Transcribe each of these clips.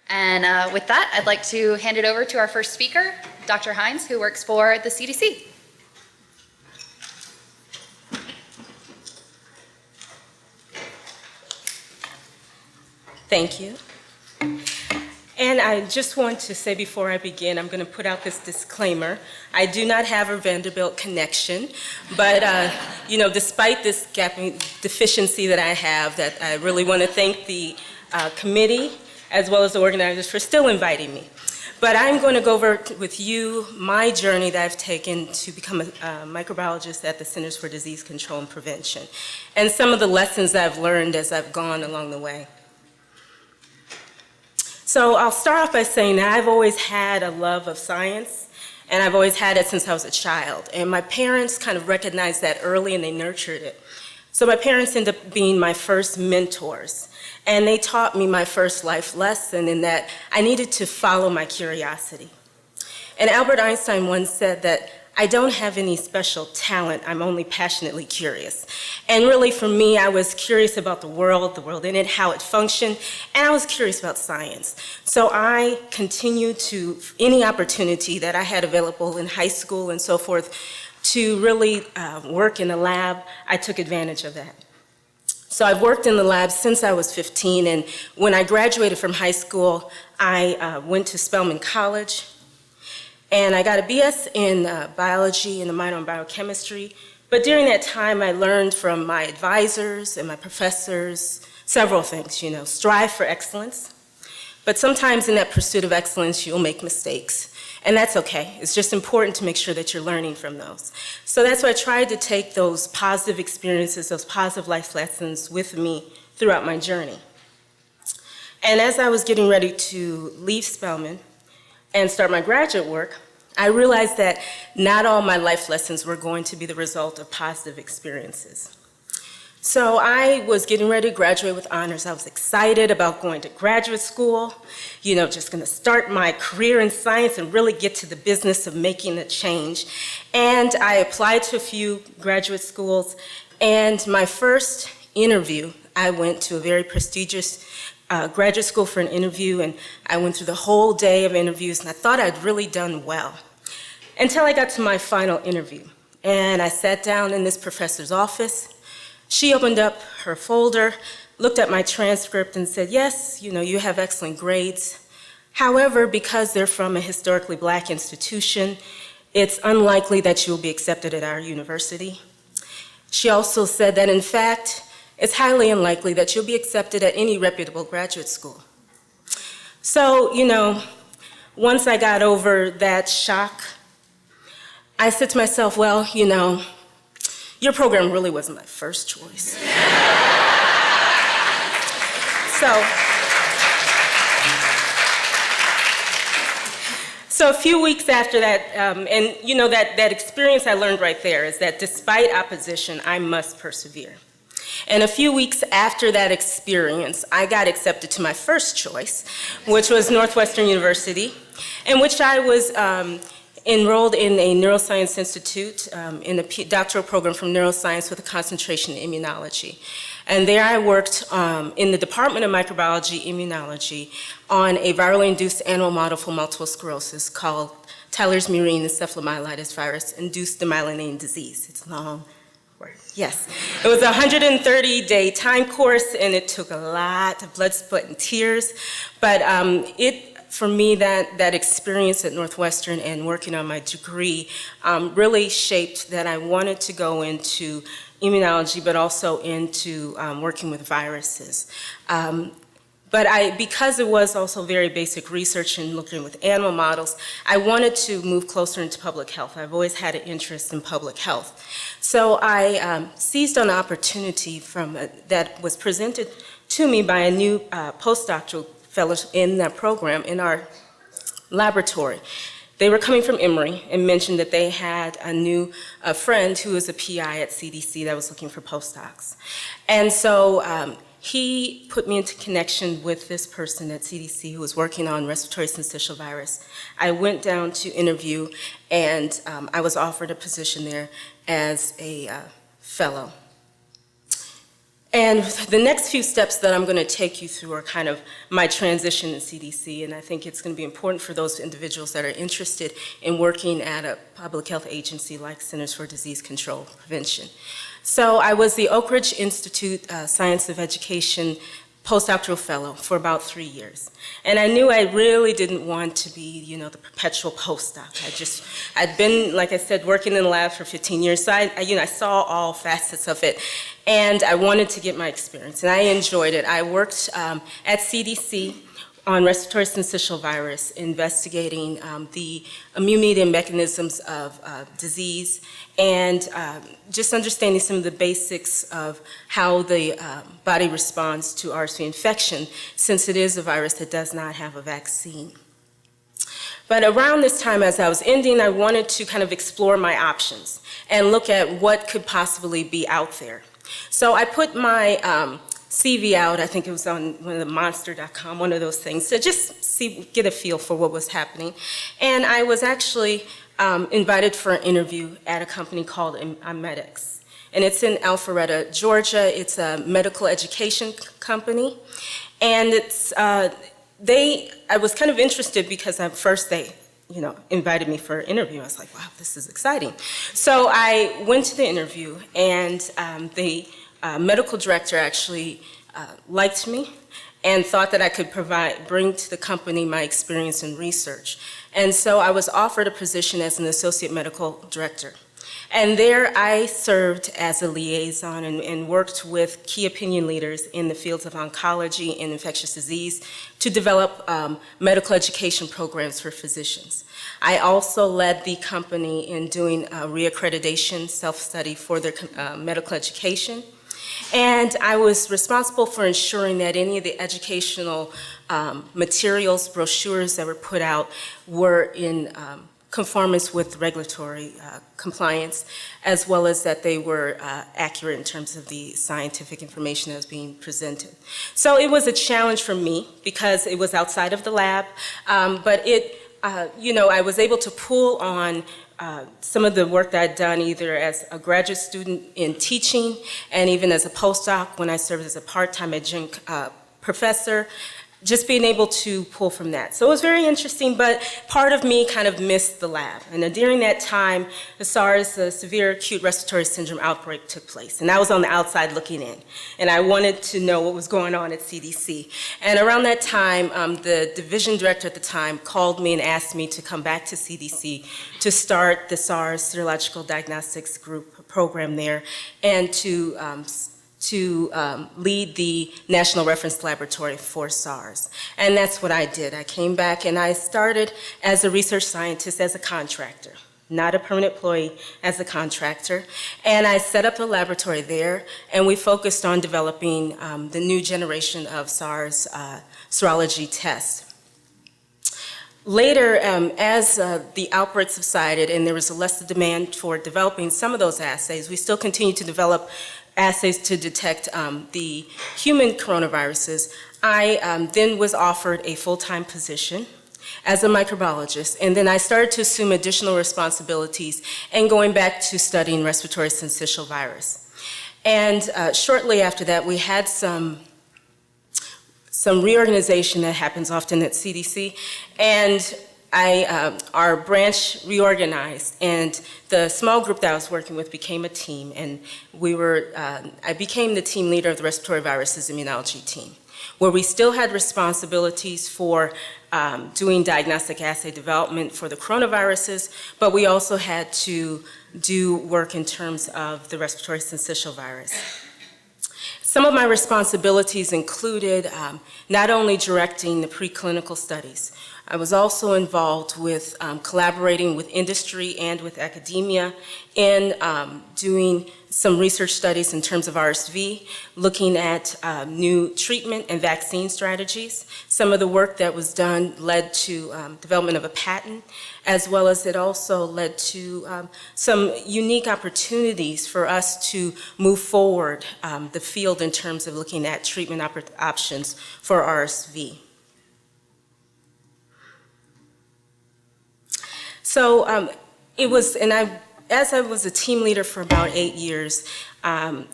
And with that, I'd like to hand it over to our first speaker, Dr. Haynes, who works for the CDC. Thank you. And I just want to say before I begin, I'm going to put out this disclaimer. I do not have a Vanderbilt connection, but despite this deficiency that I have, that I really want to thank the committee as well as the organizers for still inviting me. But I'm going to go over with you my journey that I've taken to become a microbiologist at the Centers for Disease Control and Prevention, and some of the lessons that I've learned as I've gone along the way. So I'll start off by saying that I've always had a love of science, and I've always had it since I was a child. And my parents kind of recognized that early, and they nurtured it. So my parents ended up being my first mentors, and they taught me my first life lesson in that I needed to follow my curiosity. And Albert Einstein once said that I don't have any special talent, I'm only passionately curious. And really for me, I was curious about the world in it, how it functioned, and I was curious about science. So I continued to, any opportunity that I had available in high school and so forth, to really work in the lab, I took advantage of that. So I've worked in the lab since I was 15, and when I graduated from high school, I went to Spelman College, and I got a BS in biology and a minor in biochemistry. But during that time, I learned from my advisors and my professors several things, strive for excellence. But sometimes in that pursuit of excellence, you'll make mistakes. And that's okay. It's just important to make sure that you're learning from those. So that's why I tried to take those positive experiences, those positive life lessons with me throughout my journey. And as I was getting ready to leave Spelman and start my graduate work, I realized that not all my life lessons were going to be the result of positive experiences. So I was getting ready to graduate with honors. I was excited about going to graduate school, just going to start my career in science and really get to the business of making a change. And I applied to a few graduate schools, and my first interview, I went to a very prestigious graduate school for an interview, and I went through the whole day of interviews, and I thought I'd really done well. Until I got to my final interview, and I sat down in this professor's office. She opened up her folder, looked at my transcript, and said, yes, you have excellent grades. However, because they're from a historically black institution, it's unlikely that you'll be accepted at our university. She also said that, in fact, it's highly unlikely that you'll be accepted at any reputable graduate school. So, once I got over that shock, I said to myself, well, your program really wasn't my first choice. So a few weeks after that, that experience I learned right there is that despite opposition, I must persevere. And a few weeks after that experience, I got accepted to my first choice, which was Northwestern University, in which I was enrolled in a neuroscience institute in a doctoral program from neuroscience with a concentration in immunology. And there I worked in the Department of Microbiology Immunology on a virally induced animal model for multiple sclerosis called Tyler's murine encephalomyelitis virus-induced demyelinating disease. It's long. Yes, it was a 130-day time course, and it took a lot of blood, sweat, and tears. But for me, that experience at Northwestern and working on my degree really shaped that I wanted to go into immunology, but also into working with viruses. But because it was also very basic research and looking with animal models, I wanted to move closer into public health. I've always had an interest in public health. So I seized on the opportunity that was presented to me by a new postdoctoral fellow in that program in our laboratory. They were coming from Emory and mentioned that they had a friend who was a PI at CDC that was looking for postdocs. And so he put me into connection with this person at CDC who was working on respiratory syncytial virus. I went down to interview, and I was offered a position there as a fellow. And the next few steps that I'm going to take you through are kind of my transition in CDC, and I think it's going to be important for those individuals that are interested in working at a public health agency like Centers for Disease Control and Prevention. So I was the Oakridge Institute Science of Education postdoctoral fellow for about 3 years. And I knew I really didn't want to be, the perpetual postdoc. I'd been, like I said, working in the lab for 15 years, so I saw all facets of it. And I wanted to get my experience, and I enjoyed it. I worked at CDC on respiratory syncytial virus, investigating the immune-mediated mechanisms of disease, and just understanding some of the basics of how the body responds to RSV infection, since it is a virus that does not have a vaccine. But around this time, as I was ending, I wanted to kind of explore my options and look at what could possibly be out there. So I put my CV out. I think it was on one of the monster.com, one of those things, to just get a feel for what was happening. And I was actually invited for an interview at a company called Medix. And it's in Alpharetta, Georgia. It's a medical education company. And I was kind of interested because at first they invited me for an interview. I was like, wow, this is exciting. So I went to the interview, and the medical director actually liked me and thought that I could bring to the company my experience in research. And so I was offered a position as an associate medical director. And there I served as a liaison and worked with key opinion leaders in the fields of oncology and infectious disease to develop medical education programs for physicians. I also led the company in doing a reaccreditation self-study for their medical education. And I was responsible for ensuring that any of the educational materials, brochures that were put out were in conformance with regulatory compliance, as well as that they were accurate in terms of the scientific information that was being presented. So it was a challenge for me because it was outside of the lab, but I was able to pull on some of the work that I'd done either as a graduate student in teaching and even as a postdoc when I served as a part-time adjunct professor, just being able to pull from that. So it was very interesting, but part of me kind of missed the lab. And during that time, the SARS, the severe acute respiratory syndrome outbreak took place. And I was on the outside looking in. And I wanted to know what was going on at CDC. And around that time, the division director at the time called me and asked me to come back to CDC to start the SARS Serological Diagnostics Group program there and to lead the National Reference Laboratory for SARS. And that's what I did. I came back and I started as a research scientist as a contractor, not a permanent employee, as a contractor. And I set up a laboratory there, and we focused on developing the new generation of SARS serology tests. Later, as the outbreak subsided and there was less demand for developing some of those assays, we still continued to develop assays to detect the human coronaviruses. I then was offered a full-time position as a microbiologist, and then I started to assume additional responsibilities and going back to studying respiratory syncytial virus. And shortly after that, we had some reorganization that happens often at CDC, and our branch reorganized, and the small group that I was working with became a team, and I became the team leader of the respiratory viruses immunology team, where we still had responsibilities for doing diagnostic assay development for the coronaviruses, but we also had to do work in terms of the respiratory syncytial virus. Some of my responsibilities included not only directing the preclinical studies, I was also involved with collaborating with industry and with academia in doing some research studies in terms of RSV, looking at new treatment and vaccine strategies. Some of the work that was done led to development of a patent, as well as it also led to some unique opportunities for us to move forward the field in terms of looking at treatment options for RSV. So it was, and I as I was a team leader for about 8 years,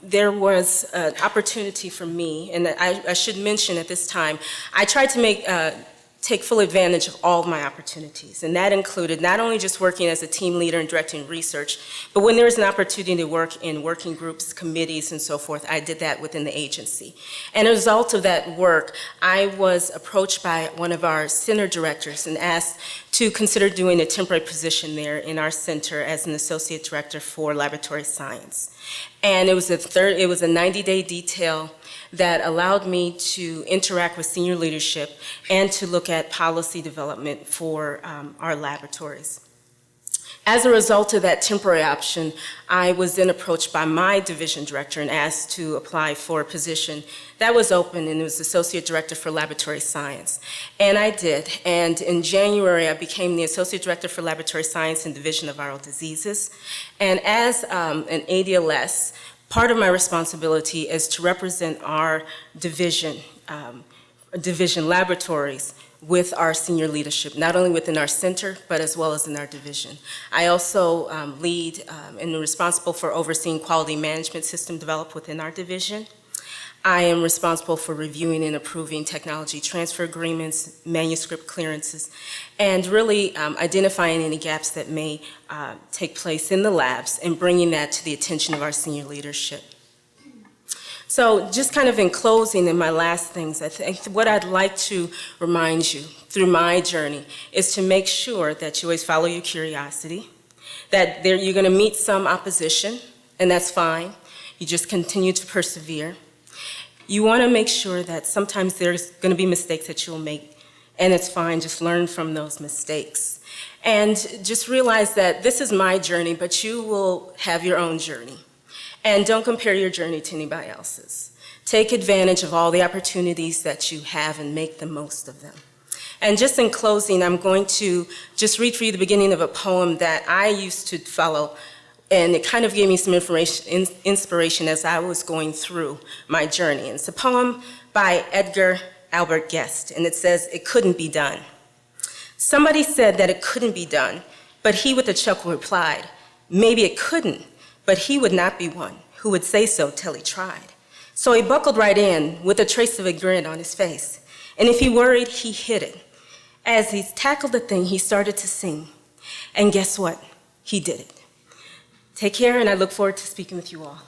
there was an opportunity for me, and I should mention at this time, I tried to take full advantage of all of my opportunities, and that included not only just working as a team leader and directing research, but when there was an opportunity to work in working groups, committees, and so forth, I did that within the agency. And as a result of that work, I was approached by one of our center directors and asked to consider doing a temporary position there in our center as an associate director for laboratory science. And it was a 90-day detail that allowed me to interact with senior leadership and to look at policy development for our laboratories. As a result of that temporary option, I was then approached by my division director and asked to apply for a position that was open, and it was Associate Director for Laboratory Science. And I did, and in January I became the Associate Director for Laboratory Science and Division of Viral Diseases. And as an ADLS, part of my responsibility is to represent our division laboratories with our senior leadership, not only within our center, but as well as in our division. I also lead and am responsible for overseeing quality management system developed within our division. I am responsible for reviewing and approving technology transfer agreements, manuscript clearances, and really identifying any gaps that may take place in the labs and bringing that to the attention of our senior leadership. So just kind of in closing, in my last things, I think what I'd like to remind you through my journey is to make sure that you always follow your curiosity, that you're going to meet some opposition, and that's fine. You just continue to persevere. You want to make sure that sometimes there's going to be mistakes that you'll make, and it's fine, just learn from those mistakes. And just realize that this is my journey, but you will have your own journey. And don't compare your journey to anybody else's. Take advantage of all the opportunities that you have and make the most of them. And just in closing, I'm going to just read for you the beginning of a poem that I used to follow, and it kind of gave me some inspiration as I was going through my journey. And it's a poem by Edgar Albert Guest, and it says, "It couldn't be done." Somebody said that it couldn't be done, but he with a chuckle replied, "Maybe it couldn't, but he would not be one who would say so till he tried." So he buckled right in with a trace of a grin on his face. And if he worried, he hid it. As he tackled the thing, he started to sing. And guess what? He did it. Take care, and I look forward to speaking with you all.